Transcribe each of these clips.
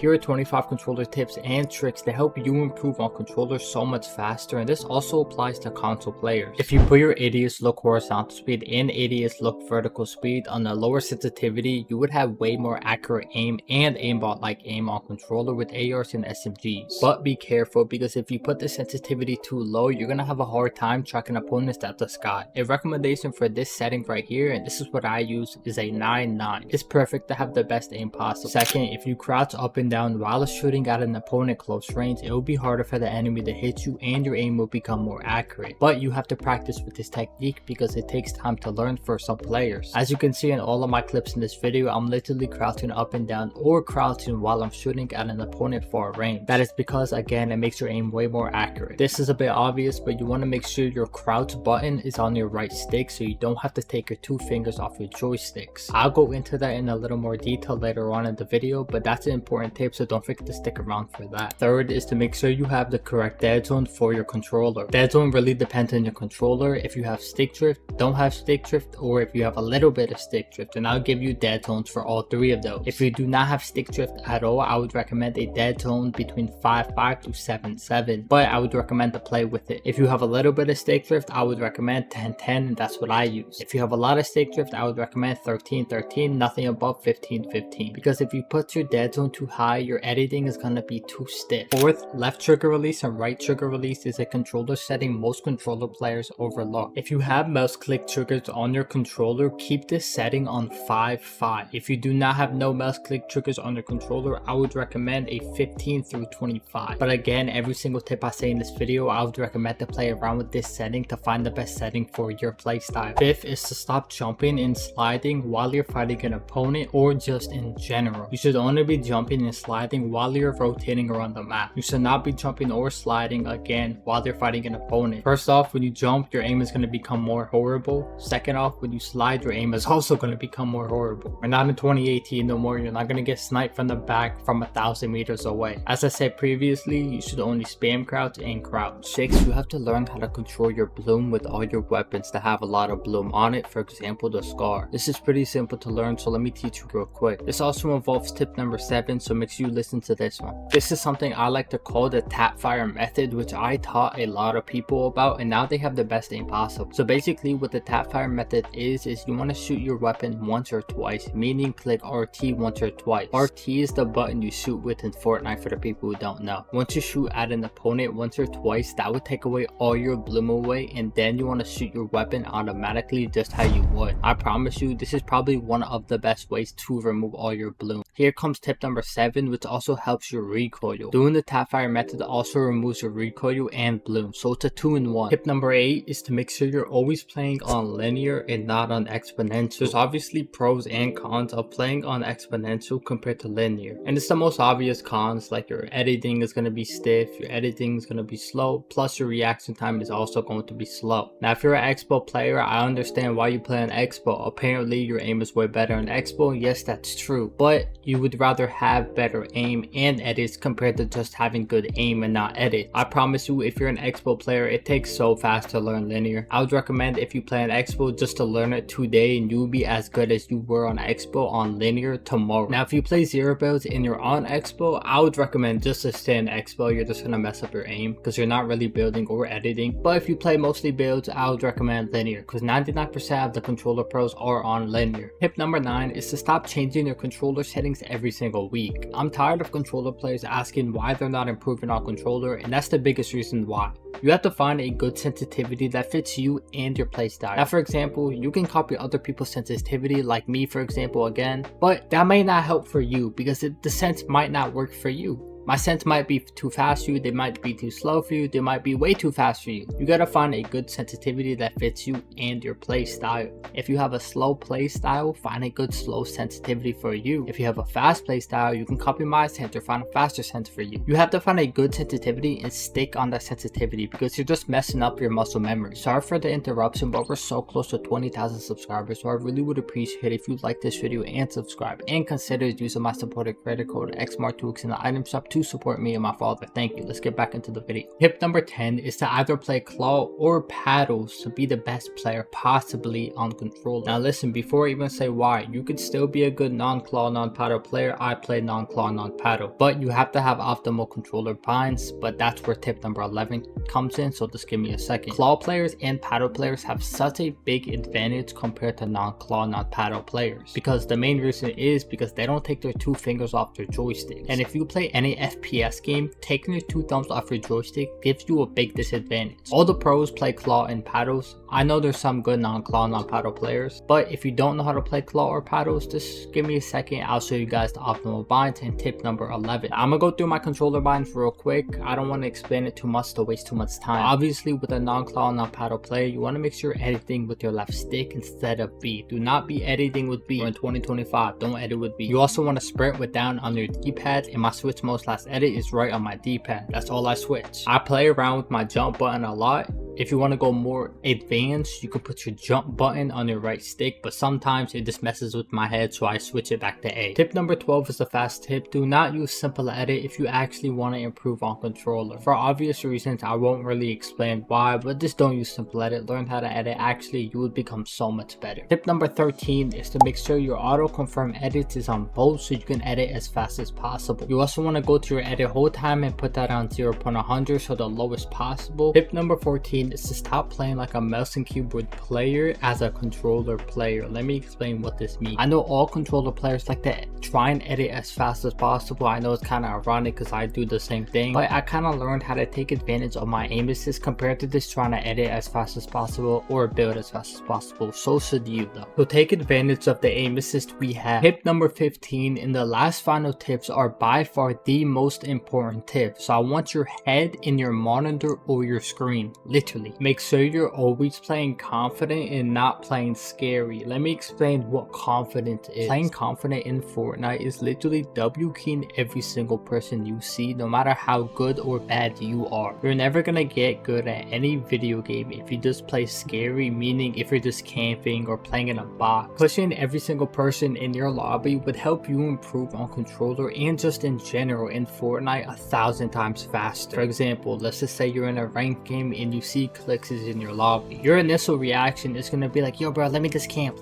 Here are 25 controller tips and tricks to help you improve on controllers so much faster, and this also applies to console players. If you put your ADS look horizontal speed and ADS look vertical speed on a lower sensitivity, you would have way more accurate aim and aimbot like aim on controller with ARs and SMGs. But be careful, because if you put the sensitivity too low, you're gonna have a hard time tracking opponents at the sky. A recommendation for this setting right here, and this is what I use, is a 9-9. It's perfect to have the best aim possible. Second, if you crouch up and down while shooting at an opponent close range, it will be harder for the enemy to hit you and your aim will become more accurate. But you have to practice with this technique because it takes time to learn for some players. As you can see in all of my clips in this video, I'm literally crouching up and down or crouching while I'm shooting at an opponent far range. That is because, again, it makes your aim way more accurate. This is a bit obvious, but you want to make sure your crouch button is on your right stick so you don't have to take your two fingers off your joysticks. I'll go into that in a little more detail later on in the video, but that's an important tip, so don't forget to stick around for that. Third is to make sure you have the correct dead zone for your controller. Dead zone really depends on your controller. If you have stick drift, don't have stick drift, or if you have a little bit of stick drift, and I'll give you dead zones for all three of those. If you do not have stick drift at all, I would recommend a dead zone between 5-5 to 7-7, but I would recommend to play with it. If you have a little bit of stick drift, I would recommend 10-10, and that's what I use. If you have a lot of stick drift, I would recommend 13-13, nothing above 15-15, because if you put your dead zone too high, your editing is going to be too stiff. Fourth, left trigger release and right trigger release is a controller setting most controller players overlook. If you have mouse click triggers on your controller, keep this setting on 5-5. If you do not have no mouse click triggers on your controller, I would recommend a 15 through 25. But again, every single tip I say in this video, I would recommend to play around with this setting to find the best setting for your playstyle. Fifth is to stop jumping and sliding while you're fighting an opponent, or just in general. You should only be jumping and sliding while you're rotating around the map. You should not be jumping or sliding again while you're fighting an opponent. First off, when you jump, your aim is going to become more horrible. Second off, when you slide, your aim is also going to become more horrible. We're not in 2018 no more. You're not going to get sniped from the back from 1,000 meters away. As I said previously, you should only spam crouch and crouch. 6, you have to learn how to control your bloom with all your weapons to have a lot of bloom on it. For example, the scar. This is pretty simple to learn, so let me teach you real quick. This also involves tip number 7, so make sure you listen to this one. This is something I like to call the tap fire method, which I taught a lot of people about, and now they have the best aim possible. So basically what the tap fire method is you want to shoot your weapon once or twice, meaning click RT once or twice. RT is the button you shoot with in Fortnite for the people who don't know. Once you shoot at an opponent once or twice, that would take away all your bloom away, and then you want to shoot your weapon automatically just how you would. I promise you, this is probably one of the best ways to remove all your bloom. Here comes tip number 7, which also helps your recoil. Doing the tap fire method also removes your recoil and bloom, so it's a 2-in-1. Tip number 8 is to make sure you're always playing on linear and not on exponential. There's obviously pros and cons of playing on exponential compared to linear, and it's the most obvious cons, like your editing is going to be stiff, your editing is going to be slow, plus your reaction time is also going to be slow. Now if you're an Expo player, I understand why you play on Expo. Apparently your aim is way better on Expo, yes, that's true, but you would rather have better aim and edits compared to just having good aim and not edit. I promise you, if you're an Expo player, it takes so fast to learn linear. I would recommend, if you play on Expo, just to learn it today, and you'll be as good as you were on Expo on linear tomorrow. Now if you play zero builds and you're on Expo, I would recommend just to stay in Expo. You're just gonna mess up your aim because you're not really building or editing. But if you play mostly builds, I would recommend linear because 99% of the controller pros are on linear. Tip number 9 is to stop changing your controller settings every single week. I'm tired of controller players asking why they're not improving on controller, and that's the biggest reason why. You have to find a good sensitivity that fits you and your playstyle. Now for example, you can copy other people's sensitivity, like me for example again, but that may not help for you because the sense might not work for you. My sense might be too fast for you, they might be too slow for you, they might be way too fast for you. You gotta find a good sensitivity that fits you and your play style. If you have a slow play style, find a good slow sensitivity for you. If you have a fast play style, you can copy my sense or find a faster sense for you. You have to find a good sensitivity and stick on that sensitivity because you're just messing up your muscle memory. Sorry for the interruption, but we're so close to 20,000 subscribers, so I really would appreciate if you like this video and subscribe, and consider using my supported credit code XMAR2X in the item shop to to support me and my father. Thank you. Let's get back into the video. Tip number 10 is to either play claw or paddles to be the best player possibly on controller. Now listen, before I even say why, you could still be a good non-claw, non-paddle player. I play non-claw, non-paddle, but you have to have optimal controller binds, but that's where tip number 11 comes in, so just give me a second. Claw players and paddle players have such a big advantage compared to non-claw, non-paddle players, because the main reason is because they don't take their 2 fingers off their joysticks, and if you play any FPS game, taking your 2 thumbs off your joystick gives you a big disadvantage. All the pros play claw and paddles. I know there's some good non-claw, non-paddle players, but if you don't know how to play claw or paddles, just give me a second. I'll show you guys the optimal binds and tip number 11. I'm gonna go through my controller binds real quick. I don't want to explain it too much to waste too much time. Obviously, with a non-claw, non-paddle player, you want to make sure you're editing with your left stick instead of B. Do not be editing with B. We're in 2025. Don't edit with B. You also want to sprint with down on your D-pad, and my switch mode's last edit is right on my D-pad. That's all I switch. I play around with my jump button a lot. If you want to go more advanced, you can put your jump button on your right stick, but sometimes it just messes with my head, so I switch it back to A. Tip number 12 is a fast tip. Do not use simple edit if you actually want to improve on controller. For obvious reasons, I won't really explain why, but just don't use simple edit. Learn how to edit. Actually, you would become so much better. Tip number 13 is to make sure your auto confirm edits is on both so you can edit as fast as possible. You also want to go to your edit hold time and put that on 0.100, so the lowest possible. Tip number 14 is to stop playing like a mouse and keyboard player as a controller player. Let me explain what this means. I know all controller players like to try and edit as fast as possible. I know it's kind of ironic because I do the same thing, but I kind of learned how to take advantage of my aim assist compared to just trying to edit as fast as possible or build as fast as possible. So should you though. So take advantage of the aim assist we have. Tip number 15 and the last final tips are by far the most important tip. So I want your head in your monitor or your screen, literally. Make sure you're always playing confident and not playing scary. Let me explain what confident is. Playing confident in Fortnite is literally W keying every single person you see, no matter how good or bad you are. You're never gonna get good at any video game if you just play scary, meaning if you're just camping or playing in a box. Pushing every single person in your lobby would help you improve on controller and just in general in Fortnite 1,000 times faster. For example, let's just say you're in a ranked game and you see clicks in your lobby. Your initial reaction is gonna be like, yo bro, let me just camp.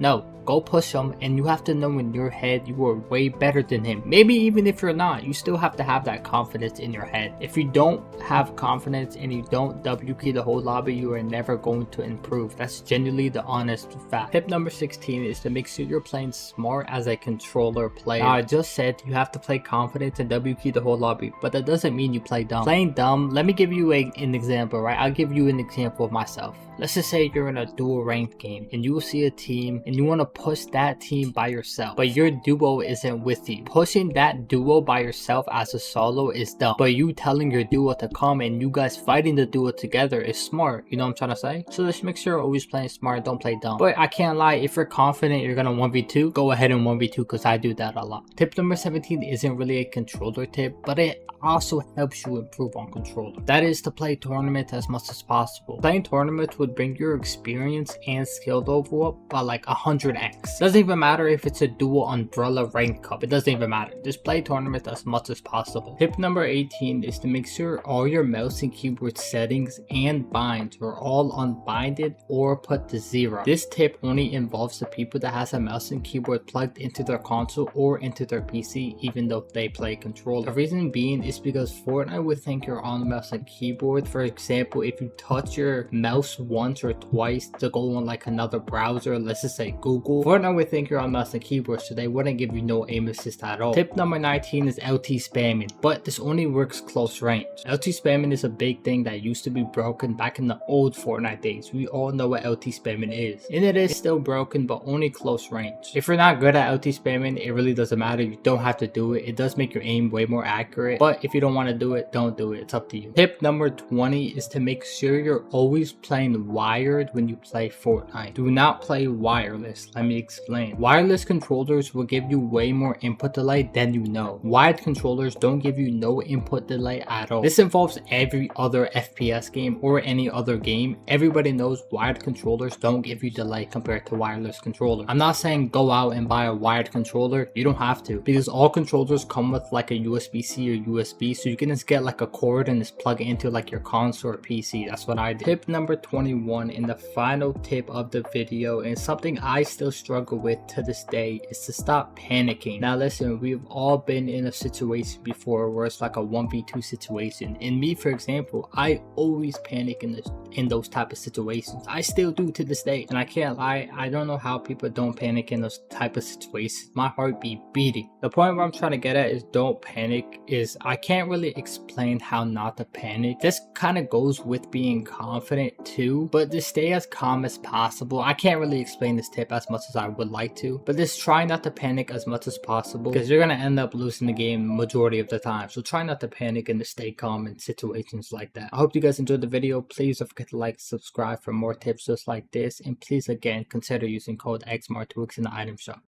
No, go push him, and you have to know in your head you are way better than him. Maybe even if you're not, you still have to have that confidence in your head. If you don't have confidence and you don't W key the whole lobby, you are never going to improve. That's genuinely the honest fact. Tip number 16 is to make sure you're playing smart as a controller player. Now, I just said you have to play confident and W key the whole lobby, but that doesn't mean you play dumb. Playing dumb, let me give you an example, right? I'll give you an example of myself. Let's just say you're in a dual ranked game and you see a team and you want to push that team by yourself, but your duo isn't with you. Pushing that duo by yourself as a solo is dumb, but you telling your duo to come and you guys fighting the duo together is smart. You know what I'm trying to say? So just make sure you're always playing smart, don't play dumb. But I can't lie, if you're confident you're gonna 1v2, go ahead and 1v2 because I do that a lot. Tip number 17 isn't really a controller tip, but it also helps you improve on controller. That is to play tournaments as much as possible. Playing tournaments would bring your experience and skill level up by like 100x. Doesn't even matter if it's a dual umbrella rank cup, it doesn't even matter. Just play tournaments as much as possible. Tip number 18 is to make sure all your mouse and keyboard settings and binds are all unbinded or put to 0. This tip only involves the people that has a mouse and keyboard plugged into their console or into their PC, even though they play controller. The reason being is because Fortnite would think you're on mouse and keyboard. For example, if you touch your mouse once or twice to go on like another browser, let's just say Google, Fortnite would think you're on mouse and keyboard, so they wouldn't give you no aim assist at all. Tip number 19 is LT spamming, but this only works close range. LT spamming is a big thing that used to be broken back in the old Fortnite days. We all know what LT spamming is, and it is still broken, but only close range. If you're not good at LT spamming, it really doesn't matter. You don't have to do it. It does make your aim way more accurate, but if you don't want to do it, don't do it. It's up to you. Tip number 20 is to make sure you're always playing wired when you play Fortnite. Do not play wireless. Let me explain. Wireless controllers will give you way more input delay than you know. Wired controllers don't give you no input delay at all. This involves every other FPS game or any other game. Everybody knows wired controllers don't give you delay compared to wireless controllers. I'm not saying go out and buy a wired controller. You don't have to, because all controllers come with like a USB-C or USB, so you can just get like a cord and just plug it into like your console or PC. That's what I did. Tip number 21 and the final tip of the video, and something I still struggle with to this day, is to stop panicking. Now listen, we've all been in a situation before where it's like a 1v2 situation, and me for example, I always panic in those type of situations. I still do to this day, and I can't lie, I don't know how people don't panic in those type of situations. My heart be beating. The point where I'm trying to get at is don't panic is I can't really explain how not to panic. This kind of goes with being confident too, but just stay as calm as possible. I can't really explain this tip as much as I would like to, but just try not to panic as much as possible, because you're gonna end up losing the game majority of the time. So try not to panic and to stay calm in situations like that. I hope you guys enjoyed the video. Please don't forget to like, subscribe for more tips just like this, and please again consider using code XMAR2X in the item shop.